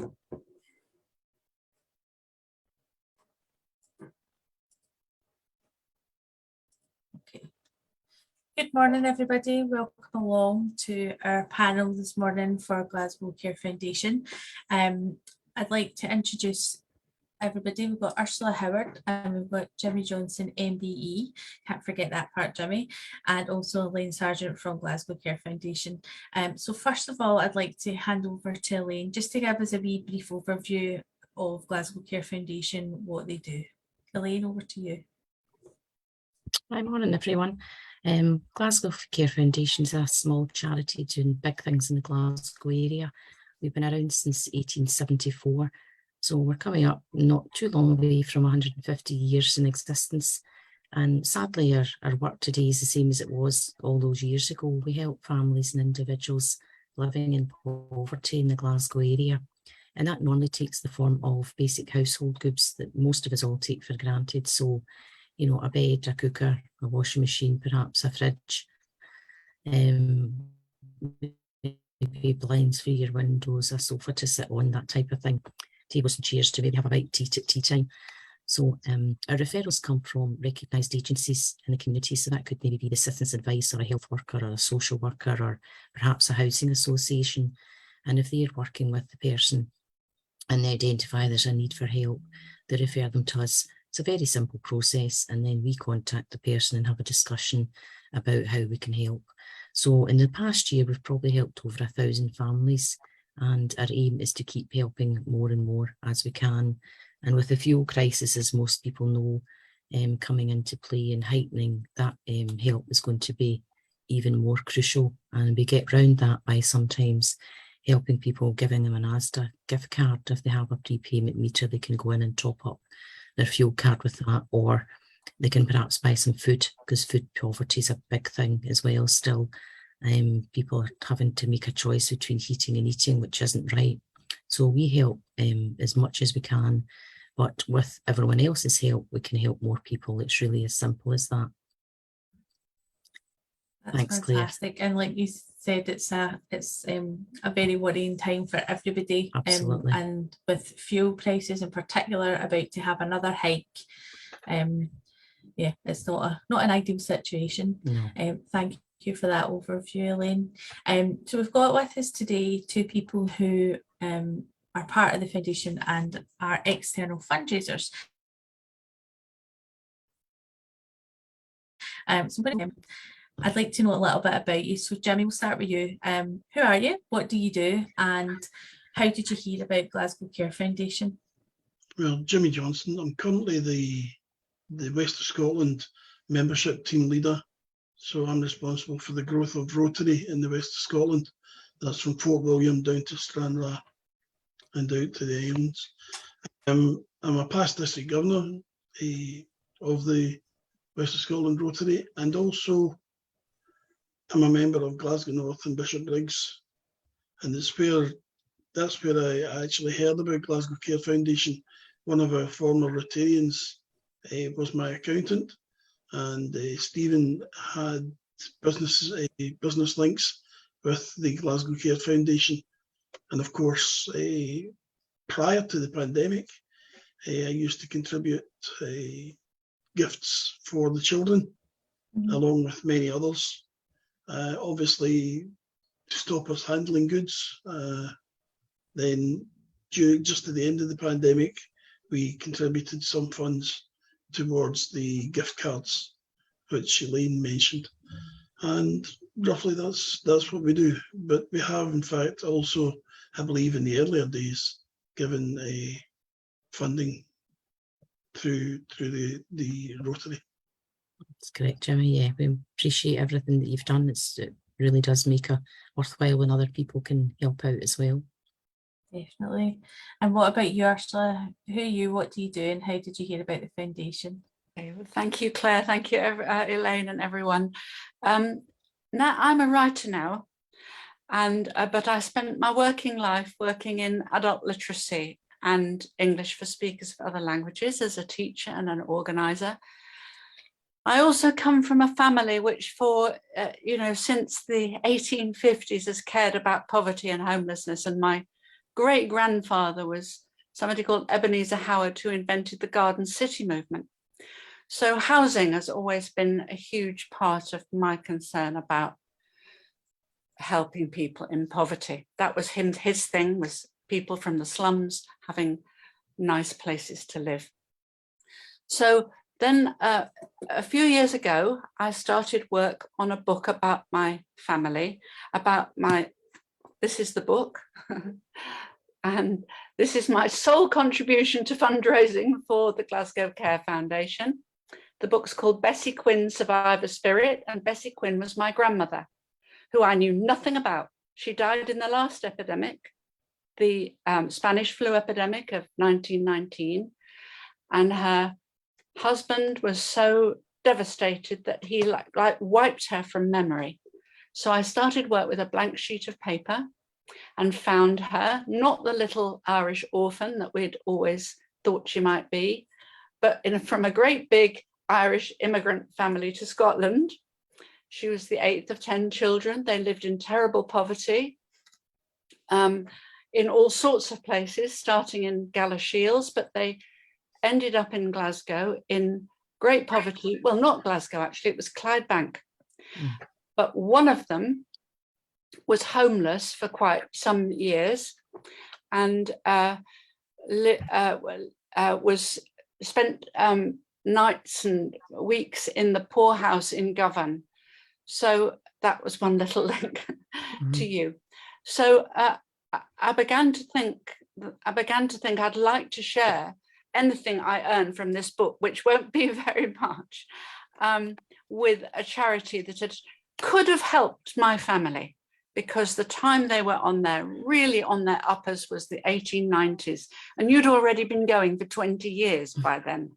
Okay. Good morning, everybody. Welcome along to our panel this morning for Glasgow Care Foundation. I'd like to introduce everybody. We've got Ursula Howard and we've got Jimmy Johnson, MBE, can't forget that part, Jimmy, and also Elaine Sargent from Glasgow Care Foundation. So first of all, I'd like to hand over to Elaine just to give us a wee brief overview of Glasgow Care Foundation, what they do. Elaine, over to you. Hi, morning everyone. Glasgow Care Foundation is a small charity doing big things in the Glasgow area. We've been around since 1874, so we're coming up not too long away from 150 years in existence. And sadly, our work today is the same as it was all those years ago. We help families and individuals living in poverty in the Glasgow area. And that normally takes the form of basic household goods that most of us all take for granted. So, you know, a bed, a cooker, a washing machine, perhaps a fridge, maybe blinds for your windows, a sofa to sit on, that type of thing, tables and chairs to maybe have a bite to eat at tea time. So our referrals come from recognised agencies in the community, so that could maybe be the Citizens Advice or a health worker or a social worker or perhaps a housing association. And if they're working with the person and they identify there's a need for help, they refer them to us. It's a very simple process, and then we contact the person and have a discussion about how we can help. So in the past year, we've probably helped over 1,000 families, and our aim is to keep helping more and more as we can. And with the fuel crisis, as most people know, coming into play and heightening, that help is going to be even more crucial. And we get round that by sometimes helping people, giving them an Asda gift card. If they have a prepayment meter, they can go in and top up their fuel card with that, or they can perhaps buy some food, because food poverty is a big thing as well still. People are having to make a choice between heating and eating, which isn't right. So we help as much as we can, but with everyone else's help, we can help more people. It's really as simple as that. That's Thanks, fantastic. Claire. And like you said, it's a very worrying time for everybody. Absolutely. And with fuel prices in particular about to have another hike, yeah, it's not an ideal situation. No. Thank you for that overview, Elaine. So we've got with us today two people who are part of the foundation and are external fundraisers. So I'd like to know a little bit about you. So Jimmy, we'll start with you. Who are you? What do you do? And how did you hear about Glasgow Care Foundation? Well, Jimmy Johnson. I'm currently the West of Scotland membership team leader. So I'm responsible for the growth of Rotary in the West of Scotland. That's from Fort William down to Stranraer and out to the islands. I'm a past district governor of the West of Scotland Rotary, and also I'm a member of Glasgow North and Bishopbriggs, and that's where I actually heard about Glasgow Care Foundation. One of our former Rotarians was my accountant, and Stephen had business links with the Glasgow Care Foundation. And of course, prior to the pandemic, I used to contribute gifts for the children, along with many others. Obviously, to stop us handling goods. Then, just at the end of the pandemic, we contributed some funds towards the gift cards, which Elaine mentioned. And roughly that's what we do. But we have, in fact, also, I believe, in the earlier days, given funding through the Rotary. That's correct, Jimmy. Yeah, we appreciate everything that you've done. It really does make a worthwhile when other people can help out as well. Definitely. And what about you, Ursula? Who are you? What do you do? And how did you hear about the foundation? Thank you, Claire. Thank you, Elaine and everyone. Now I'm a writer now, but I spent my working life working in adult literacy and English for speakers of other languages as a teacher and an organizer. I also come from a family which since the 1850s has cared about poverty and homelessness, and my great-grandfather was somebody called Ebenezer Howard, who invented the Garden City movement. So housing has always been a huge part of my concern about helping people in poverty. That was his thing, was people from the slums having nice places to live. So then a few years ago, I started work on a book about my family, this is the book, and this is my sole contribution to fundraising for the Glasgow Care Foundation. The book's called Bessie Quinn, Survivor Spirit, and Bessie Quinn was my grandmother, who I knew nothing about. She died in the last epidemic, the Spanish flu epidemic of 1919, and her husband was so devastated that he like wiped her from memory. So I started work with a blank sheet of paper and found her, not the little Irish orphan that we'd always thought she might be, but from a great big Irish immigrant family to Scotland. She was the 8th of 10 children. They lived in terrible poverty in all sorts of places, starting in Galashiels, but they ended up in Glasgow in great poverty. Well, not Glasgow, actually, it was Clydebank. But one of them was homeless for quite some years and was spent nights and weeks in the poorhouse in Govan. So that was one little link to you. So I began to think I'd like to share anything I earned from this book, which won't be very much, with a charity that could have helped my family, because the time they were really on their uppers was the 1890s, and you'd already been going for 20 years by then.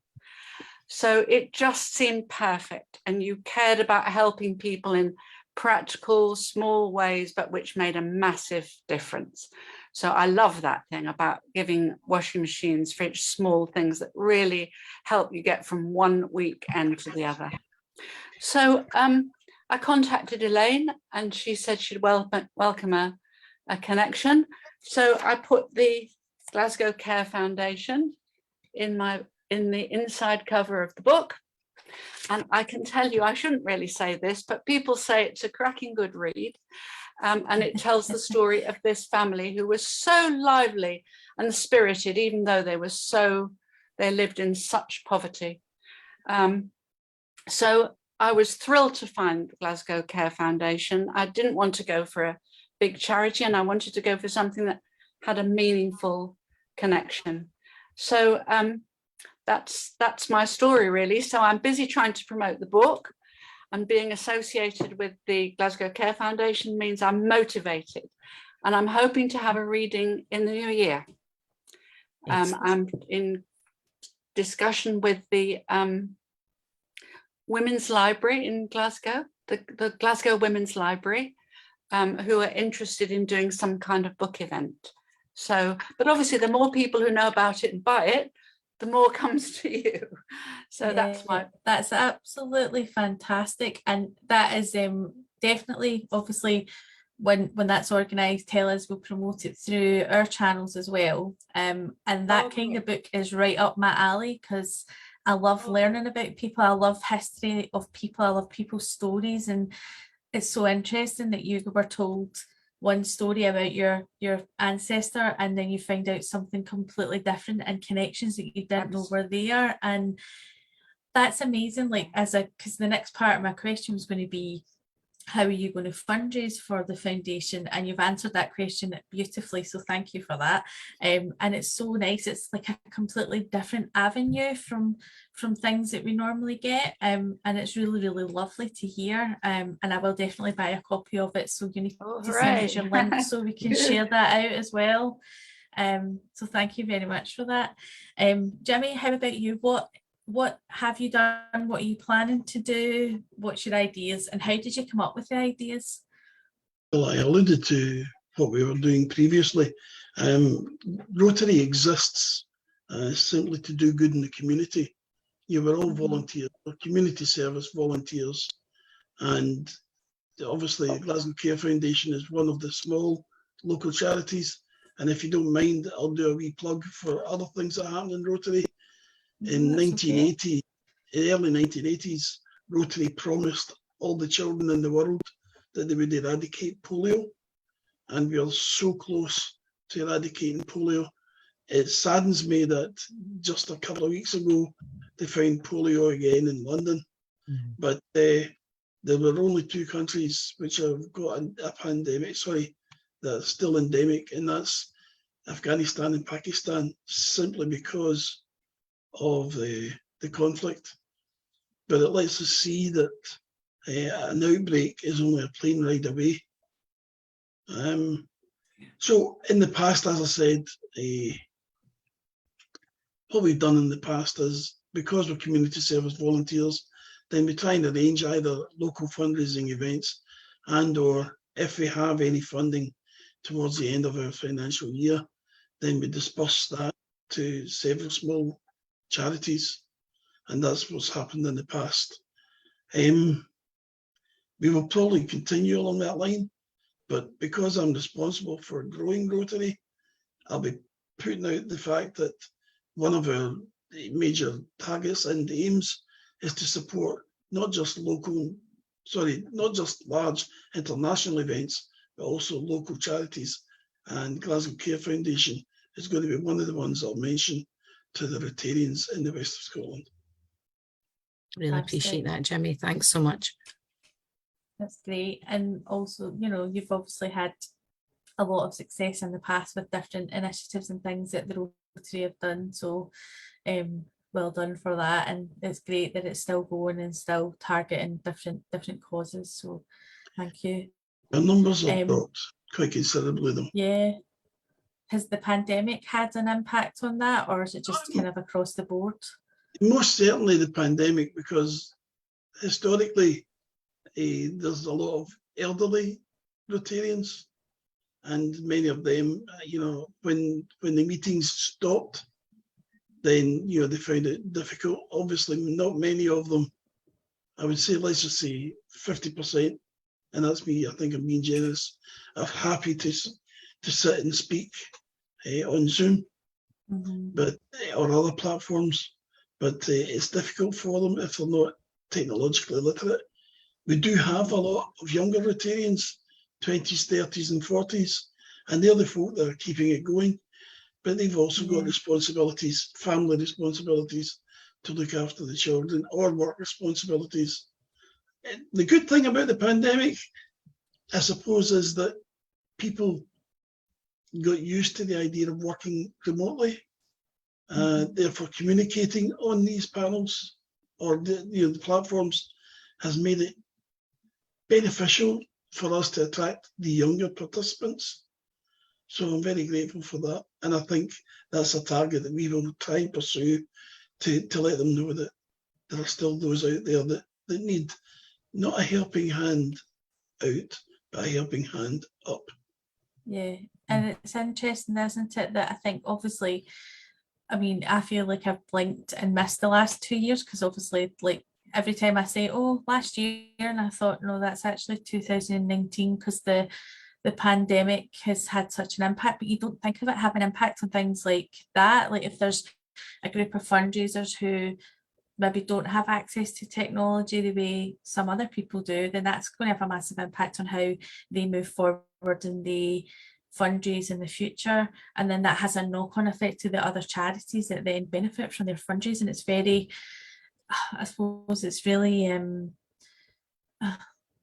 So it just seemed perfect, and you cared about helping people in practical, small ways, but which made a massive difference. So I love that thing about giving washing machines for each small things that really help you get from one weekend to the other. So I contacted Elaine, and she said she'd welcome a connection. So I put the Glasgow Care Foundation in the inside cover of the book. And I can tell you, I shouldn't really say this, but people say it's a cracking good read. And it tells the story of this family who was so lively and spirited, even though they lived in such poverty. So I was thrilled to find the Glasgow Care Foundation. I didn't want to go for a big charity, and I wanted to go for something that had a meaningful connection. So that's my story, really. So I'm busy trying to promote the book, and being associated with the Glasgow Care Foundation means I'm motivated, and I'm hoping to have a reading in the new year. I'm in discussion with the Women's Library in Glasgow, the Glasgow Women's Library, who are interested in doing some kind of book event. So, but obviously the more people who know about it and buy it, the more comes to you. So yeah, that's absolutely fantastic. And that is definitely, obviously, when that's organised, tell us, we'll promote it through our channels as well. And that kind of book is right up my alley, because I love learning about people. I love history of people. I love people's stories. And it's so interesting that you were told one story about your ancestor, and then you find out something completely different, and connections that you didn't know were there. And that's amazing. Like, because the next part of my question was going to be, how are you going to fundraise for the foundation? And you've answered that question beautifully, so thank you for that. And it's so nice. It's like a completely different avenue from things that we normally get, and it's really, really lovely to hear. And I will definitely buy a copy of it, so you need to send us your link so we can share that out as well. So thank you very much for that. Jimmy, how about you? What have you done? What are you planning to do? What's your ideas, and how did you come up with the ideas? Well, I alluded to what we were doing previously. Rotary exists simply to do good in the community. You were all volunteers, community service volunteers, and obviously Glasgow Care Foundation is one of the small local charities, And if you don't mind, I'll do a wee plug for other things that happened in Rotary. In 1980, in the early 1980s, Rotary promised all the children in the world that they would eradicate polio. And we are so close to eradicating polio. It saddens me that just a couple of weeks ago, they found polio again in London. Mm-hmm. But there were only 2 countries which have got a pandemic, that are still endemic, and that's Afghanistan and Pakistan, simply because of the conflict. But it lets us see that an outbreak is only a plane ride away. So in the past, as I said, what we've done in the past is, because we're community service volunteers, then we try and arrange either local fundraising events and or if we have any funding towards the end of our financial year, then we disperse that to several small charities. And that's what's happened in the past. We will probably continue along that line, but because I'm responsible for growing Rotary, I'll be putting out the fact that one of our major targets and aims is to support not just large international events, but also local charities. And Glasgow Care Foundation is going to be one of the ones I'll mention to the Rotarians in the west of Scotland. Really appreciate that, Jimmy. Thanks so much. That's great. And also, you've obviously had a lot of success in the past with different initiatives and things that the Rotary have done. So well done for that. And it's great that it's still going and still targeting different causes. So thank you. The numbers have dropped quite considerably though. Yeah. Has the pandemic had an impact on that, or is it just kind of across the board? Most certainly the pandemic, because historically there's a lot of elderly Rotarians, and many of them, when the meetings stopped, then they found it difficult. Obviously, not many of them. I would say, let's just say 50%, and that's me. I think I'm being generous. Are happy to sit and speak on Zoom, but or other platforms. But it's difficult for them if they're not technologically literate. We do have a lot of younger Rotarians, 20s, 30s and 40s, and they're the folk that are keeping it going. But they've also got responsibilities, family responsibilities to look after the children, or work responsibilities. The good thing about the pandemic, I suppose, is that people got used to the idea of working remotely, therefore communicating on these panels or the platforms has made it beneficial for us to attract the younger participants. So I'm very grateful for that. And I think that's a target that we will try and pursue to let them know that there are still those out there that need not a helping hand out, but a helping hand up. Yeah, and it's interesting, isn't it, that I think obviously, I feel like I've blinked and missed the last 2 years, because obviously, like, every time I say, oh, last year, and I thought, no, that's actually 2019, because the pandemic has had such an impact, but you don't think of it having an impact on things like that. Like if there's a group of fundraisers who maybe don't have access to technology the way some other people do, then that's going to have a massive impact on how they move forward and they fundraise in the future. And then that has a knock-on effect to the other charities that then benefit from their fundraising. It's very, I suppose it's really,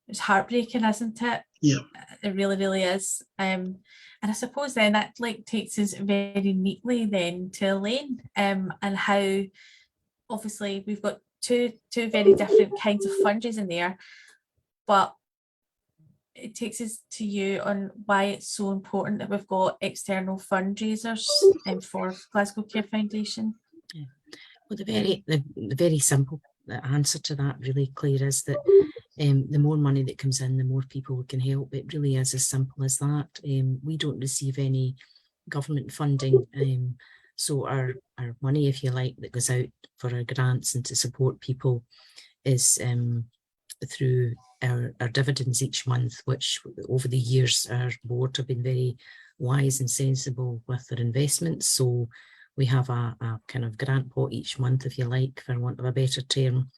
it's heartbreaking, isn't it? Yeah. It really, really is. And I suppose then that takes us very neatly then to Elaine, and how obviously we've got two very different kinds of fundraising there, but it takes us to you on why it's so important that we've got external fundraisers for Glasgow Care Foundation. Yeah. Well, the very simple answer to that, really, Claire, is that the more money that comes in, the more people we can help. It really is as simple as that. We don't receive any government funding, so our money, if you like, that goes out for our grants and to support people is through our dividends each month, which over the years our board have been very wise and sensible with their investments. So we have a kind of grant pot each month, if you like, for want of a better term,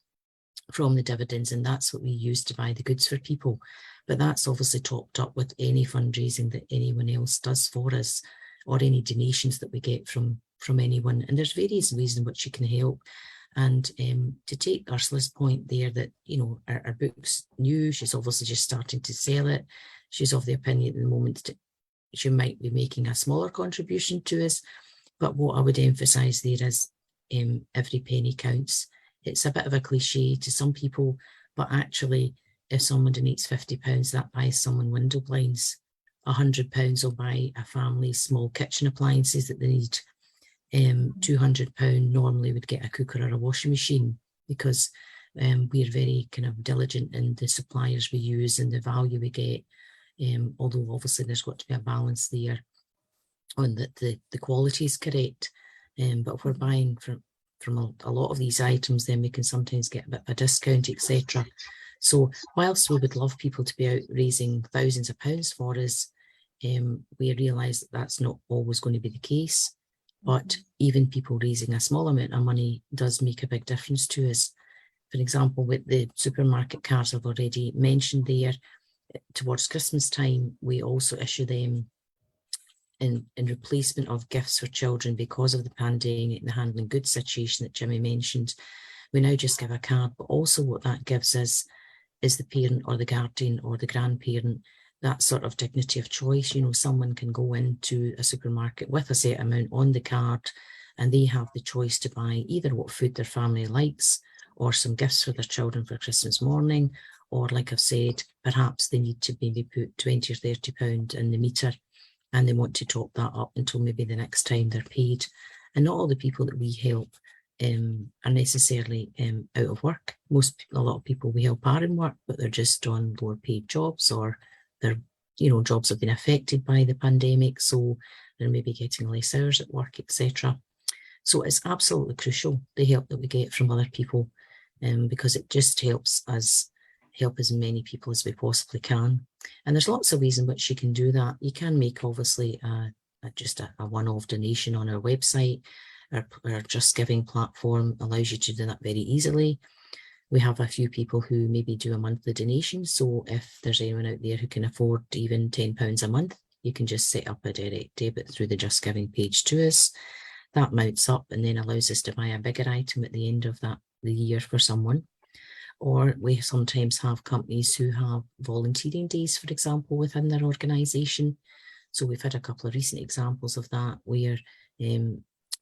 from the dividends, and that's what we use to buy the goods for people. But that's obviously topped up with any fundraising that anyone else does for us, or any donations that we get from anyone. And there's various ways in which you can help. And to take Ursula's point there that, you know, our book's new, she's obviously just starting to sell it. She's of the opinion at the moment that she might be making a smaller contribution to us. But what I would emphasise there is every penny counts. It's a bit of a cliche to some people, but actually, if someone donates £50, that buys someone window blinds. £100 will buy a family small kitchen appliances that they need. £200 normally would get a cooker or a washing machine, because we're very kind of diligent in the suppliers we use and the value we get. Although obviously there's got to be a balance there on that the quality is correct. But if we're buying from a lot of these items, then we can sometimes get a bit of a discount, etc. So whilst we would love people to be out raising thousands of pounds for us, we realise that that's not always going to be the case. But even people raising a small amount of money does make a big difference to us. For example, with the supermarket cards I've already mentioned there, towards Christmas time, we also issue them in replacement of gifts for children because of the pandemic and the handling goods situation that Jimmy mentioned. We now just give a card, but also what that gives us is the parent or the guardian or the grandparent that sort of dignity of choice. You know, someone can go into a supermarket with a set amount on the card, and they have the choice to buy either what food their family likes or some gifts for their children for Christmas morning, or like I've said, perhaps they need to maybe put £20 or £30 in the meter and they want to top that up until maybe the next time they're paid. And not all the people that we help are necessarily out of work. A lot of people we help are in work, but they're just on lower paid jobs, or their jobs have been affected by the pandemic, so they're maybe getting less hours at work, etc. So it's absolutely crucial, the help that we get from other people, because it just helps us help as many people as we possibly can. And there's lots of ways in which you can do that. You can make obviously just a one-off donation on our website. Our Just Giving platform allows you to do that very easily. We have a few people who maybe do a monthly donation. So if there's anyone out there who can afford even £10 a month, you can just set up a direct debit through the Just Giving page to us. That mounts up and then allows us to buy a bigger item at the end of the year for someone. Or we sometimes have companies who have volunteering days, for example, within their organisation. So we've had a couple of recent examples of that, where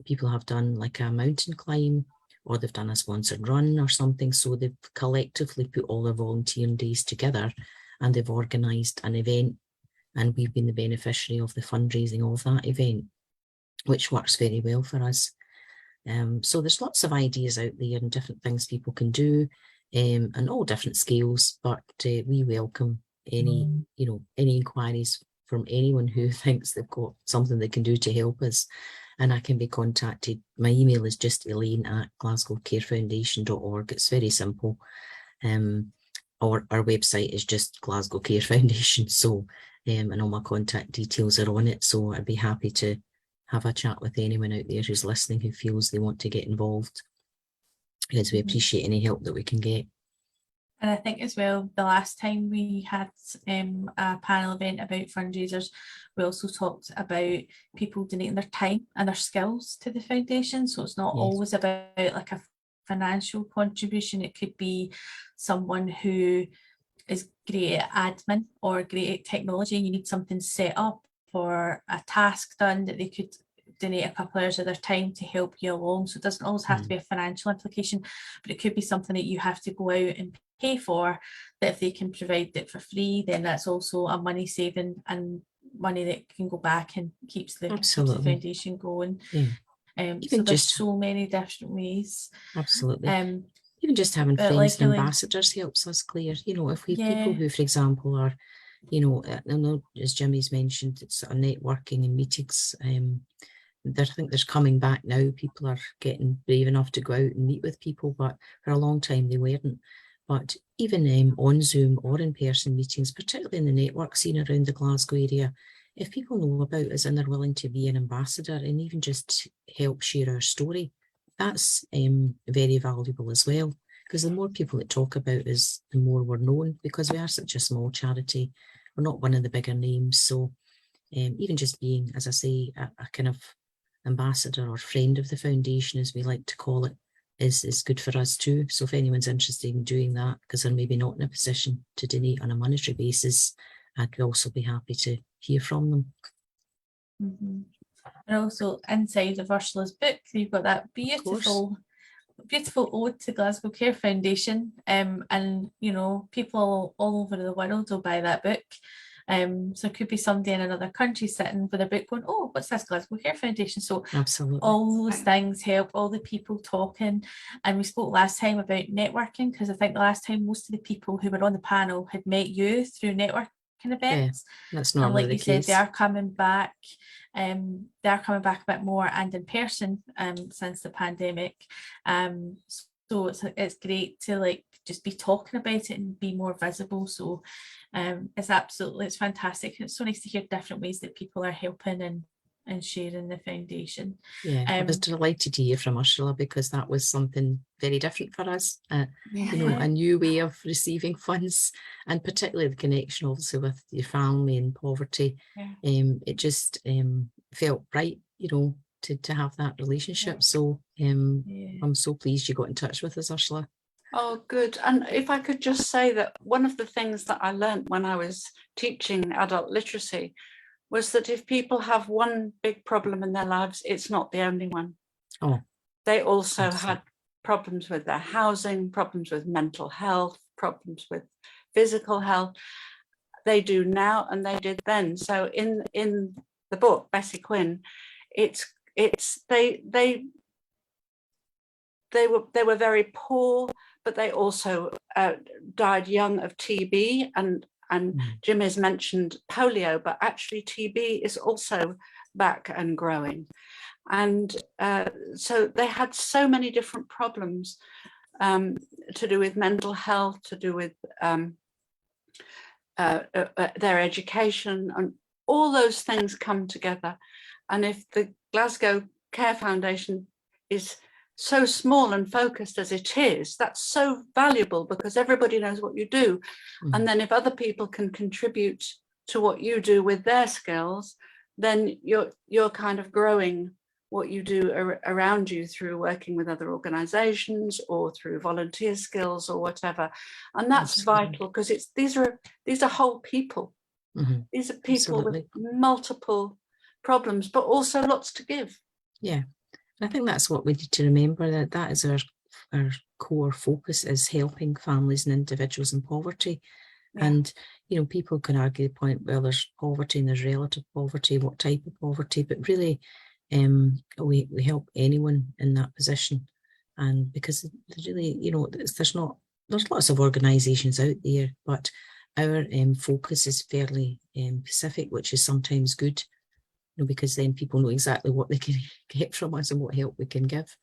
people have done like a mountain climb, or they've done a sponsored run or something. So they've collectively put all their volunteering days together and they've organised an event, and we've been the beneficiary of the fundraising of that event, which works very well for us. So there's lots of ideas out there and different things people can do, and all different scales, but we welcome any inquiries from anyone who thinks they've got something they can do to help us. And I can be contacted. My email is just elaine@glasgowcarefoundation.org. It's very simple. Or our website is just Glasgow Care Foundation. So, and all my contact details are on it. So I'd be happy to have a chat with anyone out there who's listening who feels they want to get involved, because we appreciate any help that we can get. And I think as well, the last time we had a panel event about fundraisers, we also talked about people donating their time and their skills to the foundation. So it's not always about like a financial contribution. It could be someone who is great at admin or great at technology, and you need something set up or a task done, that they could donate a couple hours of their time to help you along. So it doesn't always have to be a financial implication, but it could be something that you have to go out and pay for, that if they can provide it for free, then that's also a money saving and money that can go back and keeps the foundation going. So there's so many different ways. Absolutely. Even just having friends and ambassadors helps us, Claire. If we have people who, for example, are, I know, as Jimmy's mentioned, it's sort of networking and meetings. I think there's coming back now. People are getting brave enough to go out and meet with people, but for a long time they weren't. But even on Zoom or in-person meetings, particularly in the network scene around the Glasgow area, if people know about us and they're willing to be an ambassador and even just help share our story, that's very valuable as well. Because the more people that talk about us, the more we're known, because we are such a small charity. We're not one of the bigger names. So even just being, as I say, a kind of ambassador or friend of the foundation, as we like to call it, is good for us too. So if anyone's interested in doing that, because they're maybe not in a position to donate on a monetary basis, I'd also be happy to hear from them. Mm-hmm. And also inside of Ursula's book, you've got that beautiful ode to Glasgow Care Foundation, and you know, people all over the world will buy that book. So it could be somebody in another country sitting with a book going, oh, what's this Glasgow Care Foundation? So absolutely, all those things help, all the people talking. And we spoke last time about networking, because I think the last time most of the people who were on the panel had met you through networking events. Yeah, that's normally and like you said, they are coming back. They're coming back a bit more and in person since the pandemic. So it's great to like just be talking about it and be more visible. So it's fantastic. It's so nice to hear different ways that people are helping and sharing the foundation. Yeah, I was delighted to hear from Ursula, because that was something very different for us. You know, a new way of receiving funds, and particularly the connection obviously with your family and poverty. It just felt right, you know, to have that relationship. So I'm so pleased you got in touch with us, Ursula. Oh, good. And if I could just say that one of the things that I learned when I was teaching adult literacy was that if people have one big problem in their lives, it's not the only one. Oh, they also absolutely. had problems with their housing, problems with mental health, problems with physical health. They do now and they did then. So in the book, Bessie Quinn, they were very poor, but they also died young of TB, and Jim has mentioned polio, but actually TB is also back and growing. And so they had so many different problems to do with mental health, to do with their education, and all those things come together. And if the Glasgow Care Foundation is so small and focused as it is, that's so valuable, because everybody knows what you do. And then if other people can contribute to what you do with their skills, then you're kind of growing what you do around you through working with other organizations or through volunteer skills or whatever. And that's vital, because these are whole people. These are people with multiple problems, but also lots to give. Yeah. I think that's what we need to remember, that is our core focus, is helping families and individuals in poverty. And, you know, people can argue the point, well, there's poverty and there's relative poverty, what type of poverty, but really we help anyone in that position. And because really, you know, there's lots of organisations out there, but our focus is fairly specific, which is sometimes good. You know, because then people know exactly what they can get from us and what help we can give.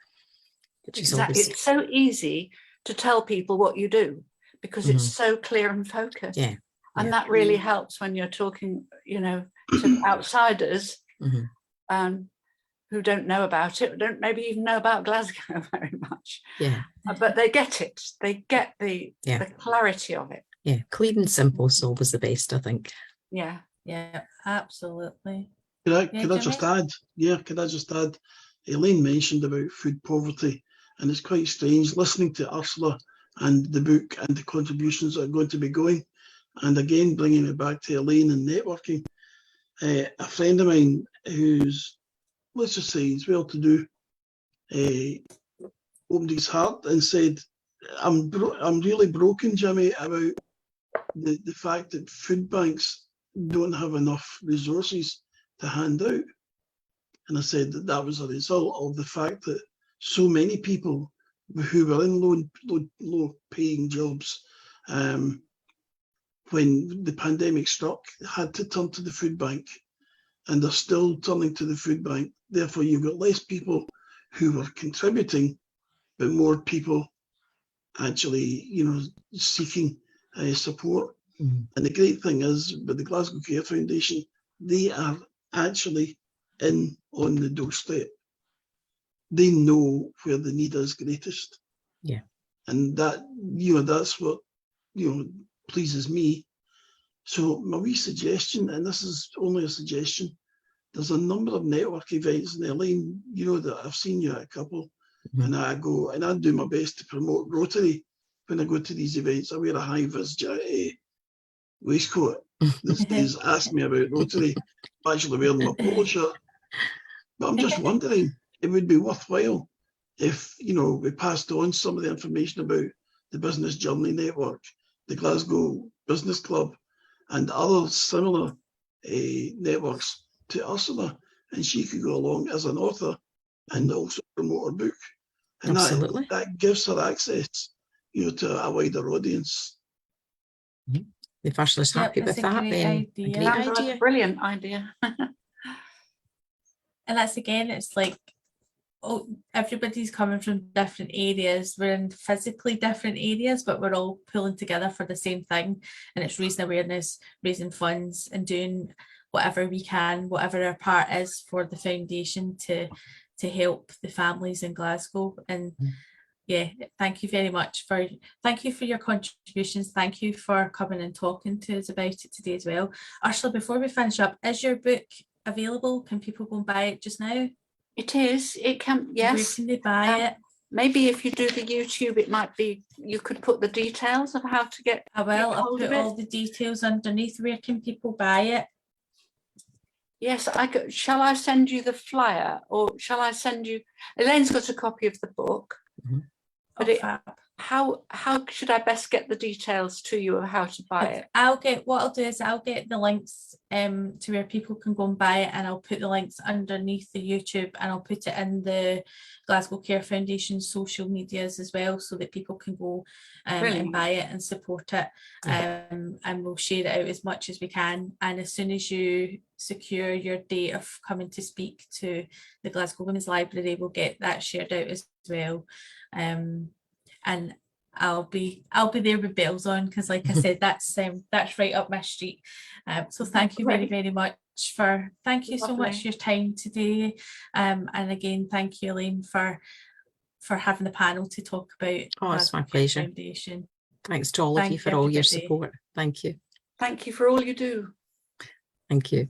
Exactly. It's so easy to tell people what you do, because it's so clear and focused. And that really helps when you're talking, you know, to outsiders who don't know about it, don't maybe even know about Glasgow very much. But they get it. They get the clarity of it. Clear and simple is always the best, I think. Yeah, absolutely. Could I just add, Elaine mentioned about food poverty, and it's quite strange listening to Ursula and the book and the contributions that are going to be going. And again, bringing it back to Elaine and networking, a friend of mine who's, let's just say, he's well-to-do, opened his heart and said, I'm really broken, Jimmy, about the fact that food banks don't have enough resources to hand out. And I said that was a result of the fact that so many people who were in low paying jobs when the pandemic struck had to turn to the food bank, and they're still turning to the food bank. Therefore, you've got less people who were contributing, but more people actually, you know, seeking support. And the great thing is, with the Glasgow Care Foundation, they are actually in on the doorstep. They know where the need is greatest. Yeah. And that, that's what, pleases me. So my wee suggestion, and this is only a suggestion, there's a number of network events in Elaine, that I've seen you at a couple, and I go and I do my best to promote Rotary when I go to these events. I wear a high-vis waistcoat. These days ask me about Rotary. I'm actually wearing my polo shirt. But I'm just wondering, it would be worthwhile if, we passed on some of the information about the Business Journey Network, the Glasgow Business Club, and other similar networks to Ursula, and she could go along as an author and also promote her book. And Absolutely. that gives her access, to a wider audience. If Ursula's happy with that, then a great Sounds like idea. a brilliant idea. And that's again, it's like, everybody's coming from different areas. We're in physically different areas, but we're all pulling together for the same thing. And it's raising awareness, raising funds, and doing whatever we can, whatever our part is for the foundation to help the families in Glasgow. And yeah, thank you very much thank you for your contributions. Thank you for coming and talking to us about it today as well. Ursula, before we finish up, is your book available? Can people go and buy it just now? It is. It can. Yes. Where can they buy it? Maybe if you do the YouTube, it might be, you could put the details of how to get. I will. I'll put all the details underneath. Where can people buy it? Yes, shall I send you the flyer, or shall I send you? Elaine's got a copy of the book, but how should I best get the details to you of how to buy it? What I'll do is I'll get the links to where people can go and buy it, and I'll put the links underneath the YouTube, and I'll put it in the Glasgow Care Foundation social medias as well, so that people can go and buy it and support it. And we'll share it out as much as we can. And as soon as you secure your date of coming to speak to the Glasgow Women's Library, we'll get that shared out as well. And I'll be there with bells on, because like I said, that's right up my street. So thank you very, very much thank you so much for your time today. And again, thank you, Elaine, for having the panel to talk about. Oh, it's my pleasure. Foundation. Thanks to all of you for all your support. Thank you. Thank you for all you do. Thank you.